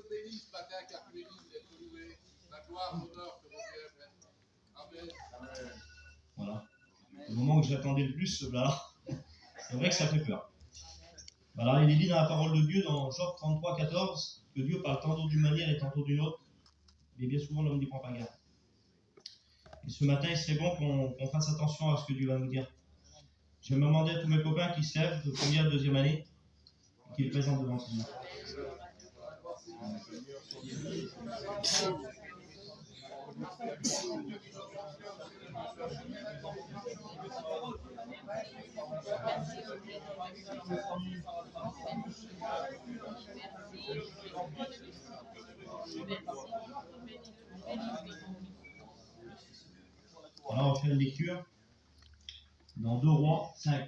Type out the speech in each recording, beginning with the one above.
bénisse ce matin, car tu es digne d'être loué. La gloire, l'honneur te reviennent. Amen. Amen. Voilà. Au moment où je l'attendais le plus, là, c'est vrai que ça fait peur. Alors, il est dit dans la parole de Dieu, dans Job 33, 14, que Dieu parle tantôt d'une manière et tantôt d'une autre, mais bien souvent l'homme n'y prend pas garde. Et ce matin, il serait bon qu'on fasse attention à ce que Dieu va nous dire. Je vais demander à tous mes copains qui se lèvent de première, deuxième année, qui est présent devant ce Dieu. Alors, on va faire une lecture dans 2 Rois 5.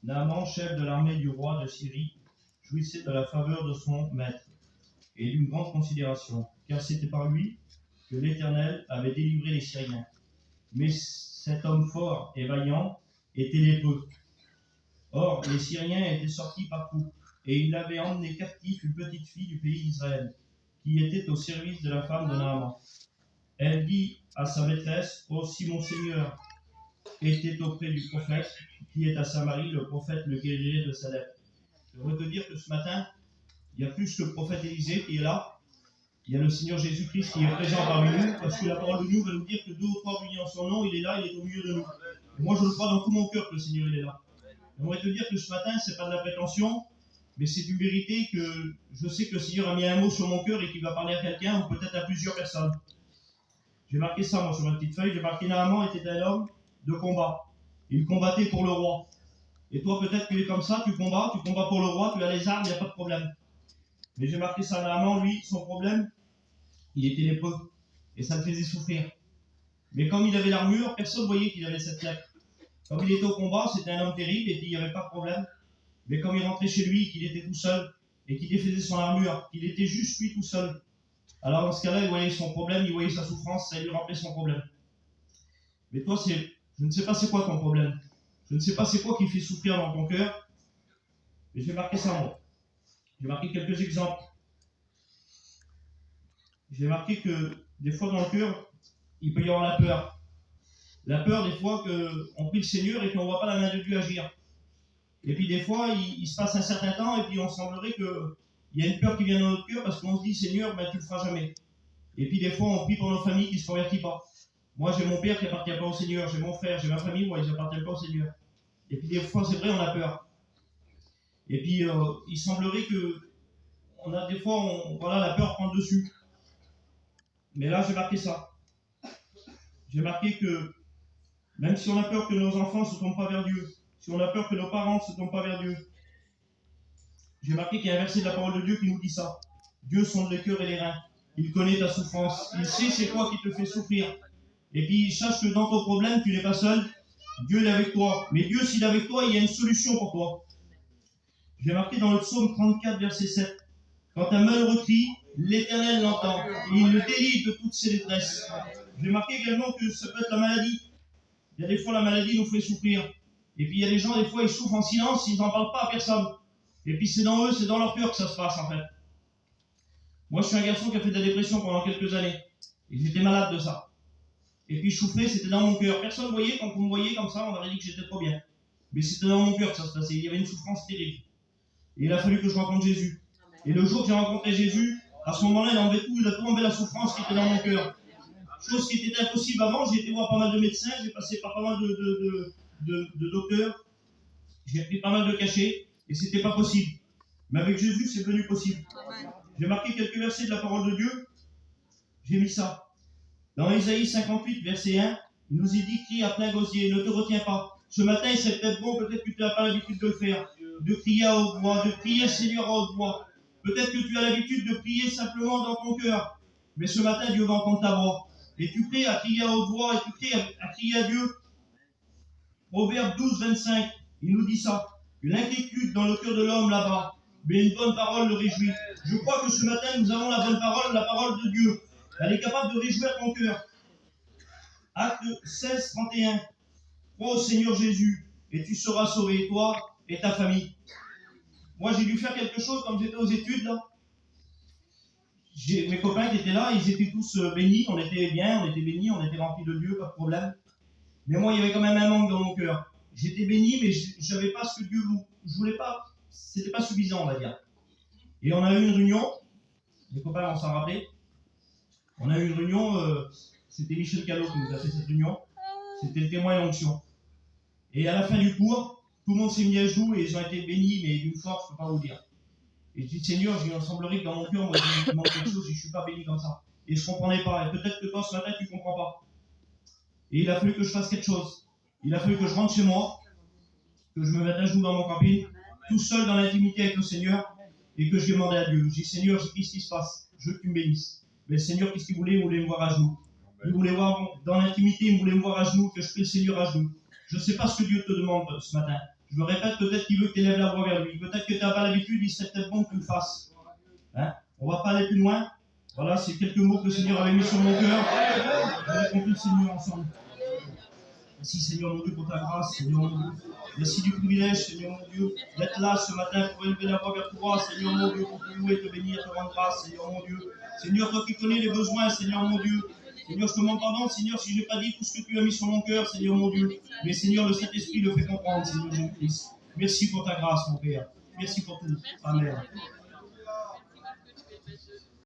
Naaman, chef de l'armée du roi de Syrie, jouissait de la faveur de son maître et d'une grande considération, car c'était par lui que l'Éternel avait délivré les Syriens. Mais cet homme fort et vaillant était lépreux. Or, les Syriens étaient sortis par troupes, et il avait emmené captif une petite fille du pays d'Israël, qui était au service de la femme de Naaman. Elle dit à sa maîtresse: « Oh, si mon Seigneur était auprès du prophète, qui est à Samarie, le prophète le guérirait de sa lèpre. » Je voudrais te dire que ce matin, il y a plus que le prophète Élisée qui est là. Il y a le Seigneur Jésus-Christ qui est présent parmi nous, parce que la parole de Dieu va nous dire que 2 ou 3 réunis en son nom, il est là, il est au milieu de nous. Et moi, je le crois dans tout mon cœur que le Seigneur, il est là. J'aimerais te dire que ce matin, ce n'est pas de la prétention, mais c'est une vérité que je sais que le Seigneur a mis un mot sur mon cœur et qu'il va parler à quelqu'un ou peut-être à plusieurs personnes. J'ai marqué ça, moi, sur ma petite feuille. J'ai marqué: Naaman était un homme de combat. Il combattait pour le roi. Et toi, peut-être que tu es comme ça, tu combats pour le roi, tu as les armes, il n'y a pas de problème. Mais j'ai marqué ça: Naaman, lui, son problème, il était lépreux. Et ça le faisait souffrir. Mais comme il avait l'armure, personne ne voyait qu'il avait cette lèpre. Comme il était au combat, c'était un homme terrible et puis il n'y avait pas de problème. Mais comme il rentrait chez lui, qu'il était tout seul et qu'il défaisait son armure, qu'il était juste lui tout seul, alors dans ce cas-là, il voyait son problème, il voyait sa souffrance, ça lui rappelait son problème. Mais toi, je ne sais pas c'est quoi ton problème. Je ne sais pas c'est quoi qui fait souffrir dans ton cœur. Mais j'ai marqué ça moi. J'ai marqué quelques exemples. J'ai marqué que des fois dans le cœur, il peut y avoir la peur. La peur des fois qu'on prie le Seigneur et qu'on ne voit pas la main de Dieu agir. Et puis des fois, il se passe un certain temps et puis on semblerait qu'il y a une peur qui vient dans notre cœur parce qu'on se dit: Seigneur, ben, tu ne le feras jamais. Et puis des fois, on prie pour nos familles qui ne se convertissent pas. Moi, j'ai mon père qui n'appartient pas au Seigneur, j'ai mon frère, j'ai ma famille, moi, ils n'appartiennent pas au Seigneur. Et puis des fois, c'est vrai, on a peur. Et puis, il semblerait que on a des fois, voilà, la peur prend le dessus. Mais là, j'ai marqué ça. J'ai marqué que même si on a peur que nos enfants ne se tournent pas vers Dieu, si on a peur que nos parents ne se tournent pas vers Dieu, j'ai marqué qu'il y a un verset de la parole de Dieu qui nous dit ça. Dieu sonde le cœur et les reins. Il connaît ta souffrance. Il sait c'est quoi qui te fait souffrir. Et puis, sache que dans ton problème, tu n'es pas seul. Dieu est avec toi. Mais Dieu, s'il est avec toi, il y a une solution pour toi. J'ai marqué dans le psaume 34, verset 7. Quand un malheureux crie, l'Éternel l'entend. Et il le délivre de toutes ses détresses. J'ai marqué également que ça peut être la maladie. Il y a des fois, la maladie nous fait souffrir. Et puis, il y a des gens, des fois, ils souffrent en silence, ils n'en parlent pas à personne. Et puis, c'est dans eux, c'est dans leur cœur que ça se passe, en fait. Moi, je suis un garçon qui a fait de la dépression pendant quelques années. Et j'étais malade de ça. Et puis, je souffrais, c'était dans mon cœur. Personne ne voyait, quand vous me voyez comme ça, on aurait dit que j'étais trop bien. Mais c'était dans mon cœur que ça se passait. Il y avait une souffrance terrible. Et il a fallu que je rencontre Jésus. Et le jour que j'ai rencontré Jésus, à ce moment-là, il a tout enlevé la souffrance qui était dans mon cœur. Chose qui était impossible avant. J'ai été voir pas mal de médecins, j'ai passé par pas mal de docteurs, j'ai pris pas mal de cachets, et c'était pas possible. Mais avec Jésus, c'est devenu possible. J'ai marqué quelques versets de la parole de Dieu, j'ai mis ça. Dans Ésaïe 58, verset 1, il nous est dit: crie à plein gosier, ne te retiens pas. Ce matin, il serait peut-être bon, peut-être que tu n'as pas l'habitude de le faire, de crier à haute voix, de prier le Seigneur à haute voix. Peut-être que tu as l'habitude de prier simplement dans ton cœur, mais ce matin, Dieu va entendre ta voix. Et tu pries à crier à haute voix, et tu pries à crier à Dieu. Proverbe 12, 25, il nous dit ça. Une inquiétude dans le cœur de l'homme là-bas, mais une bonne parole le réjouit. Je crois que ce matin, nous avons la bonne parole, la parole de Dieu. Elle est capable de réjouir ton cœur. Acte 16, 31. Crois au Seigneur Jésus, et tu seras sauvé, toi et ta famille. Moi, j'ai dû faire quelque chose quand j'étais aux études, là. mes copains qui étaient là, ils étaient tous bénis, on était bien, on était bénis, on était remplis de Dieu, pas de problème. Mais moi, il y avait quand même un manque dans mon cœur. J'étais béni, mais je n'avais pas ce que Dieu voulait. Je voulais pas, c'était pas suffisant, on va dire. Et on a eu une réunion, les copains vont s'en rappeler. On a eu une réunion, c'était Michel Callot qui nous a fait cette réunion. C'était le témoin et l'onction. Et à la fin du cours, tout le monde s'est mis à genoux et ils ont été bénis, mais d'une force, je ne peux pas vous dire. Et je dis, Seigneur, il me semblerait que dans mon cœur, moi, il manque quelque chose et je ne suis pas béni comme ça. Et je ne comprenais pas. Et peut-être que toi, ce matin, tu ne comprends pas. Et il a fallu que je fasse quelque chose. Il a fallu que je rentre chez moi, que je me mette à genoux dans mon camping, tout seul dans l'intimité avec le Seigneur, et que je demandais à Dieu. Je dis, Seigneur, qu'est-ce qui se passe? Je veux que tu me bénisses. Mais le Seigneur, qu'est-ce qu'il voulait? Il voulait me voir à genoux. Il voulait voir dans l'intimité, il voulait me voir à genoux, que je prie le Seigneur à genoux. Je ne sais pas ce que Dieu te demande ce matin. Je me répète, peut-être qu'il veut que tu élèves la voix vers lui. Peut-être que tu n'as pas l'habitude, il serait peut-être bon que tu le fasses. Hein? On ne va pas aller plus loin. Voilà, c'est quelques mots que le Seigneur avait mis sur mon cœur. On va compter le Seigneur ensemble. Merci Seigneur mon Dieu pour ta grâce, Seigneur mon Dieu. Merci du privilège, Seigneur mon Dieu, d'être là ce matin pour élever la voix vers toi, Seigneur mon Dieu, pour te louer, te bénir, te rendre grâce, Seigneur mon Dieu. Seigneur, toi qui connais les besoins, Seigneur mon Dieu. Seigneur, je te demande pardon, Seigneur, si je n'ai pas dit tout ce que tu as mis sur mon cœur, Seigneur mon Dieu. Mais Seigneur, le Saint-Esprit le fait comprendre, Seigneur Jésus-Christ. Merci pour ta grâce, mon Père. Merci pour tout. Amen.